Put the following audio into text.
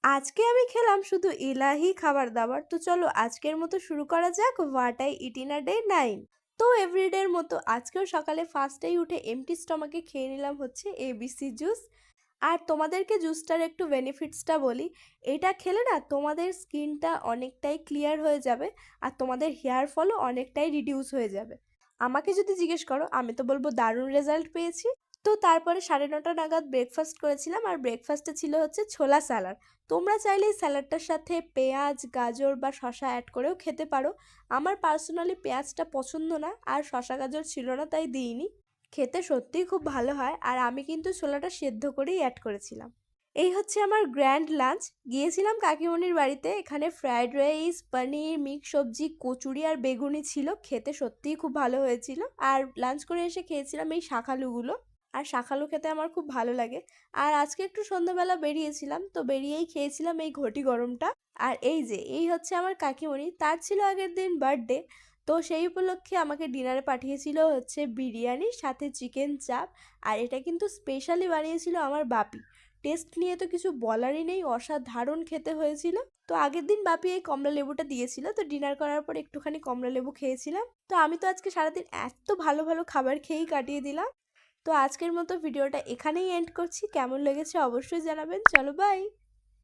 আজকে আমি খেলাম শুধু ইলাহি খাবার দাবার। তো চলো আজকের মতো শুরু করা যাক what I it in a day 9। তো এভরিডের মতো আজকেও সকালে ফার্স্টেই উঠে এমটি স্টমাকে খেয়ে নিলাম হচ্ছে এবিসি জুস। আর তোমাদেরকে জুসটার একটু বেনিফিটসটা বলি। এটা খেলে না তোমাদের স্কিনটা অনেকটাই ক্লিয়ার হয়ে যাবে, আর তোমাদের হেয়ার ফলও অনেকটাই রিডিউস হয়ে যাবে। আমাকে যদি জিজ্ঞেস করো আমি তো বলবো দারুণ রেজাল্ট পেয়েছি। তো তারপরে 9:30 নাগাদ ব্রেকফাস্ট করেছিলাম, আর ব্রেকফাস্টে ছিল হচ্ছে ছোলা স্যালাড। তোমরা চাইলে এই স্যালাডটার সাথে পেঁয়াজ, গাজর বা শসা অ্যাড করেও খেতে পারো। আমার পার্সোনালি পেঁয়াজটা পছন্দ না, আর শসা গাজর ছিল না তাই দিইনি। খেতে সত্যিই খুব ভালো হয়, আর আমি কিন্তু ছোলাটা সেদ্ধ করেই অ্যাড করেছিলাম। এই হচ্ছে আমার গ্র্যান্ড লাঞ্চ। গিয়েছিলাম কাকিমণির বাড়িতে, এখানে ফ্রাইড রাইস, পনির, মিক্স সবজি, কচুরি আর বেগুনি ছিল। খেতে সত্যিই খুব ভালো হয়েছিল। আর লাঞ্চ করে এসে খেয়েছিলাম এই শাকালুগুলো। আর শাকালু খেতে আমার খুব ভালো লাগে। আর আজকে একটু সন্ধ্যাবেলা বেরিয়েছিলাম, তো বেরিয়েই খেয়েছিলাম এই ঘটি গরমটা। আর এই হচ্ছে আমার কাকিমণি, তার ছিল আগের দিন বার্থডে। তো সেই উপলক্ষে আমাকে ডিনারে পাঠিয়েছিল হচ্ছে বিরিয়ানির সাথে চিকেন চাপ। আর এটা কিন্তু স্পেশালি বানিয়েছিল আমার বাপি। টেস্ট নিয়ে তো কিছু বলারই নেই, অসাধারণ খেতে হয়েছিল। তো আগের দিন বাপি এই কমলা লেবুটা দিয়েছিল, তো ডিনার করার পর একটুখানি কমলা লেবু খেয়েছিলাম। তো আমি তো আজকে সারাদিন এত ভালো ভালো খাবার খেয়েই কাটিয়ে দিলাম। তো আজকের মতো ভিডিওটা এখানেই এন্ড করছি। কেমন লেগেছে অবশ্যই জানাবেন। চলো বাই।